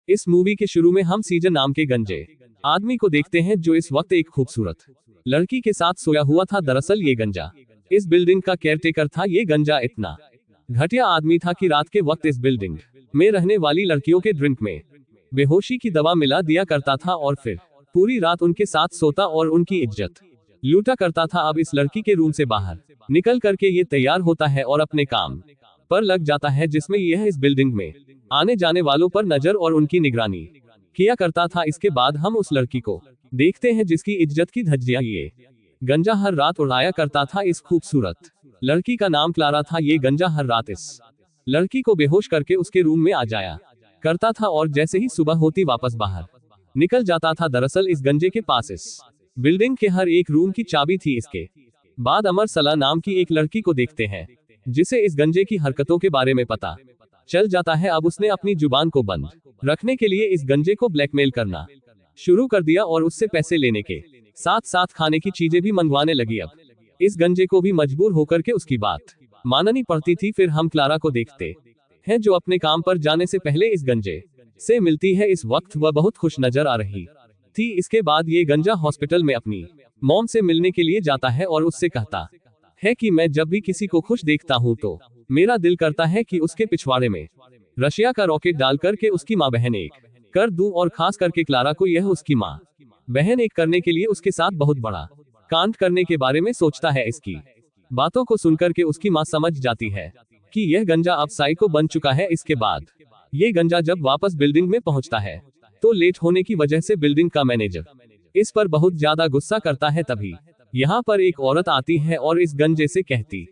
इस मूवी के शुरू में हम सीजन नाम के गंजे आदमी को देखते हैं जो इस वक्त एक खूबसूरत लड़की के साथ सोया हुआ था। दरअसल ये गंजा इस बिल्डिंग का केयरटेकर था। ये गंजा इतना घटिया आदमी था कि रात के वक्त इस बिल्डिंग में रहने वाली लड़कियों के ड्रिंक में बेहोशी की दवा मिला दिया करता था और फिर पूरी रात उनके साथ सोता और उनकी इज्जत लूटा करता था। अब इस लड़की के रूम से बाहर निकल करके ये तैयार होता है और अपने काम पर लग जाता है, जिसमें यह इस बिल्डिंग में आने जाने वालों पर नजर और उनकी निगरानी किया करता था। इसके बाद हम उस लड़की को देखते हैं जिसकी इज्जत की धज्जियां ये गंजा हर रात उड़ाया करता था। इस खूबसूरत लड़की का नाम क्लारा था। ये गंजा हर रात इस लड़की को बेहोश करके उसके रूम में आ जाया करता था और जैसे ही सुबह होती वापस बाहर निकल जाता था। दरअसल इस गंजे के पास इस बिल्डिंग के हर एक रूम की चाबी थी। इसके बाद अमर सला नाम की एक लड़की को देखते हैं जिसे इस गंजे की हरकतों के बारे में पता चल जाता है। अब उसने अपनी जुबान को बंद रखने के लिए इस गंजे को ब्लैकमेल करना शुरू कर दिया और उससे पैसे लेने के साथ साथ खाने की चीजें भी मंगवाने लगी। अब इस गंजे को भी मजबूर होकर के उसकी बात माननी पड़ती थी। फिर हम क्लारा को देखते हैं जो अपने काम पर जाने से पहले इस गंजे से मिलती है। इस वक्त वह बहुत खुश नजर आ रही थी। इसके बाद ये गंजा हॉस्पिटल में अपनी मॉम से मिलने के लिए जाता है और उससे कहता है कि मैं जब भी किसी को खुश देखता हूँ तो मेरा दिल करता है कि उसके पिछवाड़े में रशिया का रॉकेट डाल करके उसकी माँ बहन एक कर दूं, और खास करके क्लारा को यह उसकी माँ बहन एक करने के लिए उसके साथ बहुत बड़ा कांड करने के बारे में सोचता है। इसकी बातों को सुनकर के उसकी माँ समझ जाती है कि यह गंजा अब साइको बन चुका है। इसके बाद ये गंजा जब वापस बिल्डिंग में पहुंचता है तो लेट होने की वजह से बिल्डिंग का मैनेजर इस पर बहुत ज्यादा गुस्सा करता है। तभी यहाँ पर एक औरत आती है और इस गंजे से कहती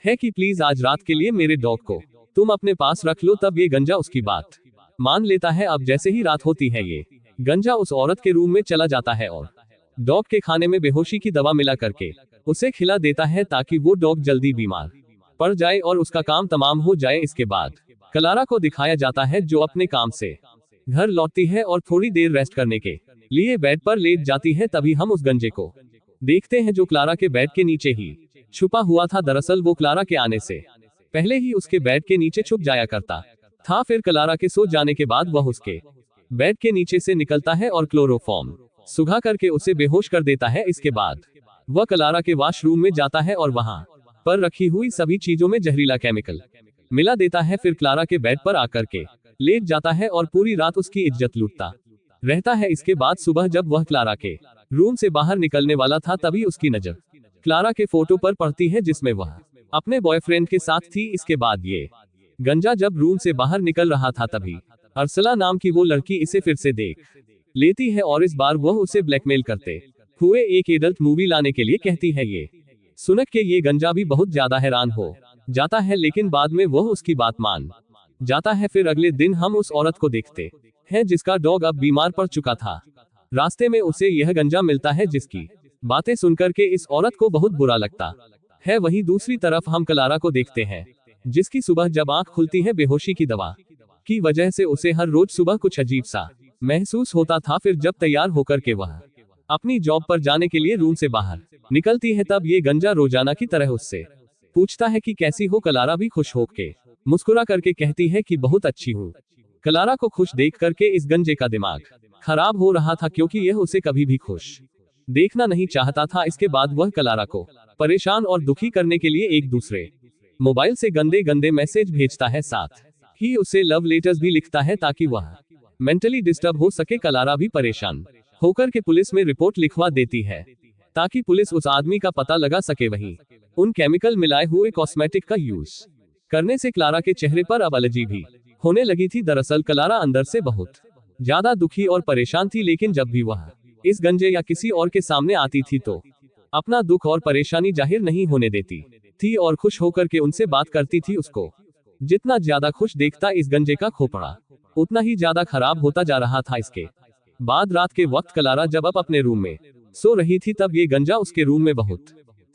है कि प्लीज आज रात के लिए मेरे डॉग को तुम अपने पास रख लो। तब ये गंजा उसकी बात मान लेता है। अब जैसे ही रात होती है ये गंजा उस औरत के रूम में चला जाता है और डॉग के खाने में बेहोशी की दवा मिला करके उसे खिला देता है ताकि वो डॉग जल्दी बीमार पड़ जाए और उसका काम तमाम हो जाए। इसके बाद क्लारा को दिखाया जाता है जो अपने काम से घर लौटती है और थोड़ी देर रेस्ट करने के लिए बेड पर लेट जाती है। तभी हम उस गंजे को देखते हैं जो क्लारा के बेड के नीचे ही छुपा हुआ था। दरअसल वो क्लारा के आने से पहले ही उसके बेड के नीचे छुप जाया करता था। फिर क्लारा के सो जाने के बाद वह उसके बेड के नीचे से निकलता है और क्लोरोफॉर्म सुखा करके उसे बेहोश कर देता है। इसके बाद वह क्लारा के वॉशरूम में जाता है और वहां पर रखी हुई सभी चीजों में जहरीला केमिकल मिला देता है। फिर क्लारा के बेड पर आकर के लेट जाता है और पूरी रात उसकी इज्जत लूटता रहता है। इसके बाद सुबह जब वह क्लारा के रूम से बाहर निकलने वाला था तभी उसकी नजर क्लारा के फोटो पर पड़ती है जिसमें वह अपने बॉयफ्रेंड के साथ थी। इसके बाद ये गंजा जब रूम से बाहर निकल रहा था तभी अरसला नाम की वो लड़की इसे फिर से देख लेती है और इस बार वह उसे ब्लैकमेल करते हुए एक एडल्ट मूवी लाने के लिए कहती है। ये सुन के ये गंजा भी बहुत ज्यादा हैरान हो जाता है, लेकिन बाद में वह उसकी बात मान जाता है। फिर अगले दिन हम उस औरत को देखते हैं जिसका डॉग अब बीमार पड़ चुका था। रास्ते में उसे यह गंजा मिलता है जिसकी बातें सुनकर के इस औरत को बहुत बुरा लगता है। वहीं दूसरी तरफ हम क्लारा को देखते हैं जिसकी सुबह जब आंख खुलती है बेहोशी की दवा की वजह से उसे हर रोज सुबह कुछ अजीब सा महसूस होता था। फिर जब तैयार होकर के वह अपनी जॉब पर जाने के लिए रूम से बाहर निकलती है तब ये गंजा रोजाना की तरह उससे पूछता है कि कैसी हो। क्लारा भी खुश होकर मुस्कुरा करके कहती है कि बहुत अच्छी हूँ। क्लारा को खुश देख करके इस गंजे का दिमाग खराब हो रहा था क्योंकि यह उसे कभी भी खुश देखना नहीं चाहता था। इसके बाद वह क्लारा को परेशान और दुखी करने के लिए एक दूसरे मोबाइल से गंदे गंदे मैसेज भेजता है, साथ ही उसे लव लेटर्स भी लिखता है ताकि वह मेंटली डिस्टर्ब हो सके। क्लारा भी परेशान होकर के पुलिस में रिपोर्ट लिखवा देती है ताकि पुलिस उस आदमी का पता लगा सके। वहीं उन केमिकल मिलाए हुए कॉस्मेटिक का यूज करने से क्लारा के चेहरे पर अब एलर्जी भी होने लगी थी। दरअसल क्लारा अंदर से बहुत ज्यादा दुखी और परेशान थी, लेकिन जब भी वह इस गंजे या किसी और के सामने आती थी तो अपना दुख और परेशानी जाहिर नहीं होने देती थी और खुश होकर के उनसे बात करती थी। उसको जितना ज्यादा खुश देखता इस गंजे का खोपड़ा उतना ही ज्यादा खराब होता जा रहा था। इसके बाद रात के वक्त क्लारा जब अपने रूम में सो रही थी तब ये गंजा उसके रूम में बहुत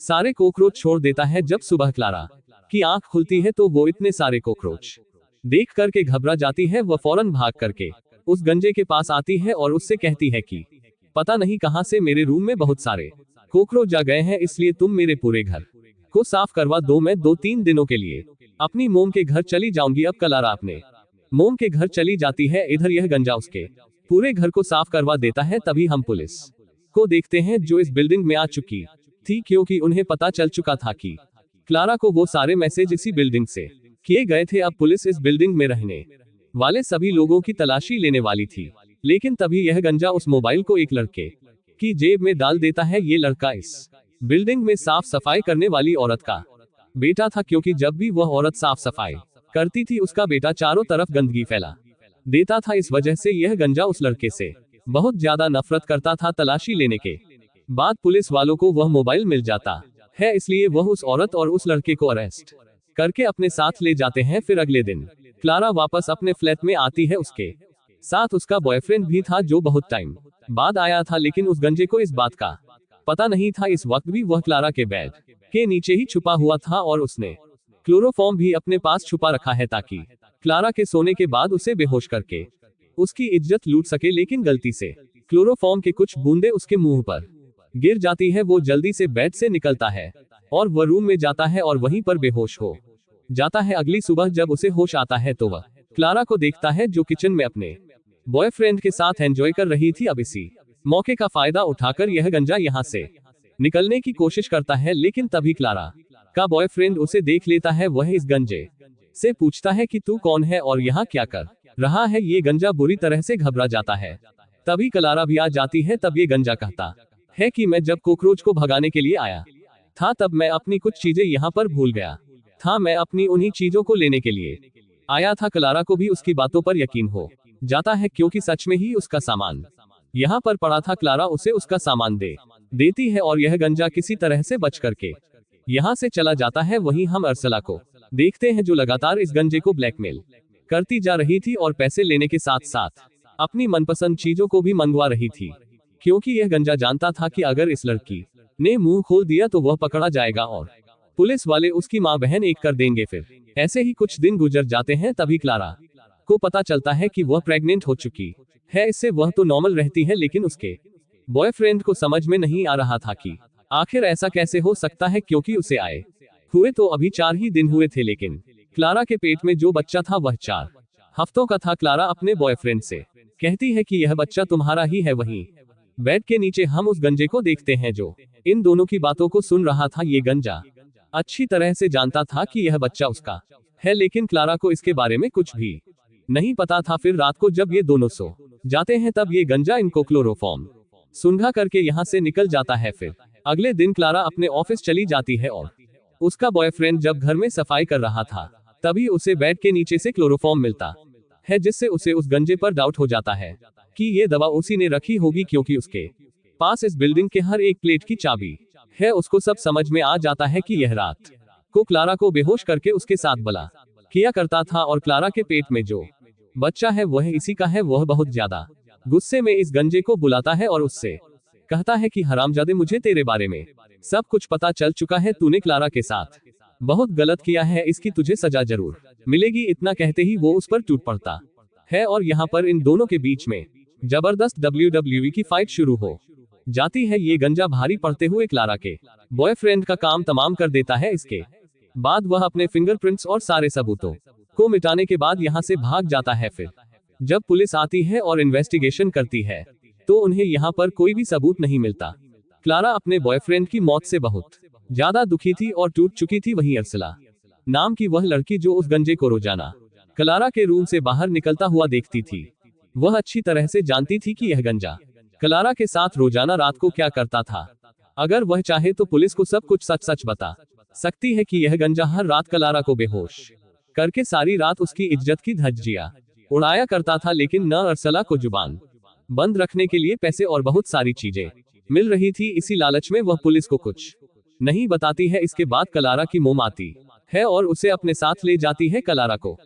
सारे कॉकरोच छोड़ देता है। जब सुबह क्लारा की आंख खुलती है तो वो इतने सारे कॉकरोच देख करके घबरा जाती है। वह फौरन भाग करके उस गंजे के पास आती है और उससे कहती है कि पता नहीं कहां से मेरे रूम में बहुत सारे कॉकरोच आ गए हैं, इसलिए तुम मेरे पूरे घर को साफ करवा दो। मैं 2-3 दिनों के लिए अपनी मोम के घर चली जाऊंगी। अब क्लारा अपने मोम के घर चली जाती है। इधर यह गंजा उसके पूरे घर को साफ करवा देता है। तभी हम पुलिस को देखते हैं जो इस बिल्डिंग में आ चुकी थी, क्योंकि उन्हें पता चल चुका था कि क्लारा को वो सारे मैसेज इसी बिल्डिंग से किए गए थे। अब पुलिस इस बिल्डिंग में रहने वाले सभी लोगों की तलाशी लेने वाली थी, लेकिन तभी यह गंजा उस मोबाइल को एक लड़के की जेब में डाल देता है। ये लड़का इस बिल्डिंग में साफ सफाई करने वाली औरत का बेटा था, क्योंकि जब भी वह औरत साफ सफाई करती थी उसका बेटा चारों तरफ गंदगी फैला देता था। इस वजह से यह गंजा उस लड़के से बहुत ज्यादा नफरत करता था। तलाशी लेने के बाद पुलिस वालों को वह मोबाइल मिल जाता है, इसलिए वह उस औरत और उस लड़के को अरेस्ट करके अपने साथ ले जाते हैं। फिर अगले दिन क्लारा वापस अपने फ्लैट में आती है। उसके साथ उसका बॉयफ्रेंड भी था जो बहुत टाइम बाद आया था, लेकिन उस गंजे को इस बात का पता नहीं था। इस वक्त भी वह क्लारा के बेड के नीचे ही छुपा हुआ था और उसने क्लोरोफॉर्म भी अपने पास छुपा रखा है ताकि क्लारा के सोने के बाद उसे बेहोश करके उसकी इज्जत लूट सके। लेकिन गलती से क्लोरोफॉर्म के कुछ बूंदे उसके मुंह पर गिर जाती है। वो जल्दी से बेड से निकलता है और वह रूम में जाता है और वहीं पर बेहोश हो जाता है। अगली सुबह जब उसे होश आता है तो वह क्लारा को देखता है जो किचन में अपने बॉयफ्रेंड के साथ एंजॉय कर रही थी। अब इसी मौके का फायदा उठाकर यह गंजा यहाँ से निकलने की कोशिश करता है, लेकिन तभी क्लारा का बॉयफ्रेंड उसे देख लेता है। वह इस गंजे से पूछता है कि तू कौन है और यहाँ क्या कर रहा है। ये गंजा बुरी तरह से घबरा जाता है। तभी क्लारा भी आ जाती है। तब ये गंजा कहता है कि मैं जब कॉकरोच को भगाने के लिए आया था तब मैं अपनी कुछ चीजें यहाँ पर भूल गया था। मैं अपनी उन्हीं चीजों को लेने के लिए आया था। क्लारा को भी उसकी बातों पर यकीन हो जाता है, क्योंकि सच में ही उसका सामान यहाँ पर पड़ा था। क्लारा उसे उसका सामान दे देती है और यह गंजा किसी तरह से बच करके यहाँ से चला जाता है। वहीं हम अर्सला को देखते हैं जो लगातार इस गंजे को ब्लैकमेल करती जा रही थी और पैसे लेने के साथ साथ अपनी मनपसंद चीजों को भी मंगवा रही थी, क्योंकि यह गंजा जानता था कि अगर इस लड़की ने मुंह खोल दिया तो वह पकड़ा जाएगा और पुलिस वाले उसकी माँ बहन एक कर देंगे। फिर ऐसे ही कुछ दिन गुजर जाते हैं। तभी क्लारा को पता चलता है कि वह प्रेग्नेंट हो चुकी है। इससे वह तो नॉर्मल रहती है, लेकिन उसके बॉयफ्रेंड को समझ में नहीं आ रहा था कि आखिर ऐसा कैसे हो सकता है, क्योंकि उसे आए हुए तो अभी 4 ही दिन हुए थे, लेकिन क्लारा के पेट में जो बच्चा था वह 4 हफ्तों का था। क्लारा अपने बॉयफ्रेंड से कहती है कि यह बच्चा तुम्हारा ही है। वहीं बेड के नीचे हम उस गंजे को देखते हैं जो इन दोनों की बातों को सुन रहा था। ये गंजा अच्छी तरह से जानता था कि यह बच्चा उसका है, लेकिन क्लारा को इसके बारे में कुछ भी नहीं पता था। फिर रात को जब ये दोनों सो जाते हैं तब ये गंजा इनको क्लोरोफॉर्म सूंघा करके यहाँ से निकल जाता है। फिर अगले दिन क्लारा अपने ऑफिस चली जाती है और उसका बॉयफ्रेंड जब घर में सफाई कर रहा था तभी उसे बेड के नीचे से क्लोरोफॉर्म मिलता है, जिससे उसे उस गंजे पर डाउट हो जाता है कि ये दवा उसी ने रखी होगी, क्योंकि उसके पास इस बिल्डिंग के हर एक प्लेट की चाबी है। उसको सब समझ में आ जाता है कि यह रात को क्लारा को बेहोश करके उसके साथ भला किया करता था और क्लारा के पेट में जो बच्चा है वह इसी का है। वह बहुत ज्यादा गुस्से में इस गंजे को बुलाता है और उससे कहता है कि हरामजादे, मुझे तेरे बारे में सब कुछ पता चल चुका है। तूने क्लारा के साथ बहुत गलत किया है, इसकी तुझे सजा जरूर मिलेगी। इतना कहते ही वो उस पर टूट पड़ता है और यहाँ पर इन दोनों के बीच में जबरदस्त WWE की फाइट शुरू हो जाती है। ये गंजा भारी पड़ते हुए क्लारा के बॉयफ्रेंड का काम तमाम कर देता है। इसके बाद वह अपने फिंगरप्रिंट्स और सारे सबूतों को मिटाने के बाद यहाँ से भाग जाता है। फिर जब पुलिस आती है और इन्वेस्टिगेशन करती है तो उन्हें यहाँ पर कोई भी सबूत नहीं मिलता। क्लारा अपने बॉयफ्रेंड की मौत से बहुत ज्यादा दुखी थी और टूट चुकी थी। वहीं अर्सला नाम की वह लड़की जो उस गंजे को रोजाना क्लारा के रूम से बाहर निकलता हुआ देखती थी, वह अच्छी तरह से जानती थी कि यह गंजा क्लारा के साथ रोजाना रात को क्या करता था। अगर वह चाहे तो पुलिस को सब कुछ सच सच बता सकती है कि यह गंजा हर रात क्लारा को बेहोश करके सारी रात उसकी इज्जत की धज्जियां उड़ाया करता था। लेकिन न अर्सला को जुबान बंद रखने के लिए पैसे और बहुत सारी चीजें मिल रही थी। इसी लालच में वह पुलिस को कुछ नहीं बताती है। इसके बाद क्लारा की मोम आती है और उसे अपने साथ ले जाती है। क्लारा को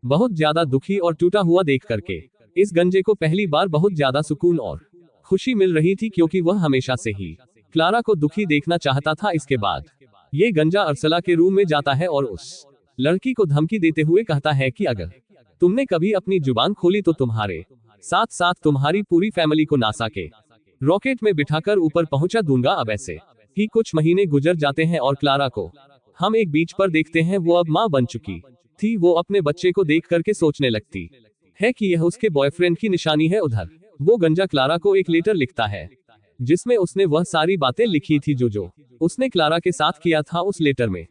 बहुत ज्यादा दुखी और टूटा हुआ देख करके इस गंजे को पहली बार बहुत ज्यादा सुकून और खुशी मिल रही थी, क्योंकि वह हमेशा से ही क्लारा को दुखी देखना चाहता था। इसके बाद ये गंजा अर्सला के रूम में जाता है और उस लड़की को धमकी देते हुए कहता है कि अगर तुमने कभी अपनी जुबान खोली तो तुम्हारे साथ साथ तुम्हारी पूरी फैमिली को नासा के रॉकेट में बिठाकर ऊपर पहुंचा दूंगा। अब ऐसे ही कुछ महीने गुजर जाते हैं और क्लारा को हम एक बीच पर देखते हैं। वो अब मां बन चुकी थी वो अपने बच्चे को देख करके सोचने लगती है कि यह उसके बॉयफ्रेंड की निशानी है। उधर वो गंजा क्लारा को एक लेटर लिखता है जिसमें उसने वह सारी बातें लिखी थी जो उसने क्लारा के साथ किया था। उस लेटर में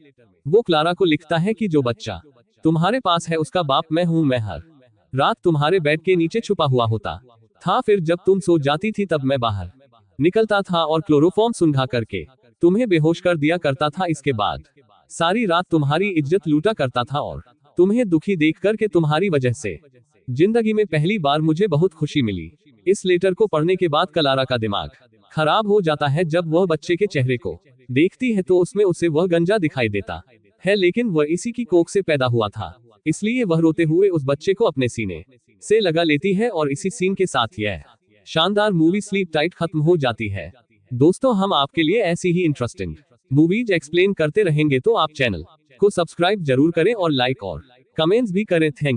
वो क्लारा को लिखता है कि जो बच्चा तुम्हारे पास है उसका बाप मैं हूं। मैं हर रात तुम्हारे बेड के नीचे छुपा हुआ होता था, फिर जब तुम सो जाती थी तब मैं बाहर निकलता था और क्लोरोफॉर्म सुंघा करके तुम्हें बेहोश कर दिया करता था। इसके बाद सारी रात तुम्हारी इज्जत लूटा करता था और तुम्हें दुखी देख करके तुम्हारी वजह से जिंदगी में पहली बार मुझे बहुत खुशी मिली। इस लेटर को पढ़ने के बाद क्लारा का दिमाग खराब हो जाता है। जब वह बच्चे के चेहरे को देखती है तो उसमें उसे वह गंजा दिखाई देता है, लेकिन वह इसी की कोख से पैदा हुआ था, इसलिए वह रोते हुए उस बच्चे को अपने सीने से लगा लेती है और इसी सीन के साथ यह शानदार मूवी स्लीप टाइट खत्म हो जाती है। दोस्तों, हम आपके लिए ऐसी ही इंटरेस्टिंग मूवीज एक्सप्लेन करते रहेंगे, तो आप चैनल को सब्सक्राइब जरूर करें और लाइक और कमेंट्स भी करें। थैंक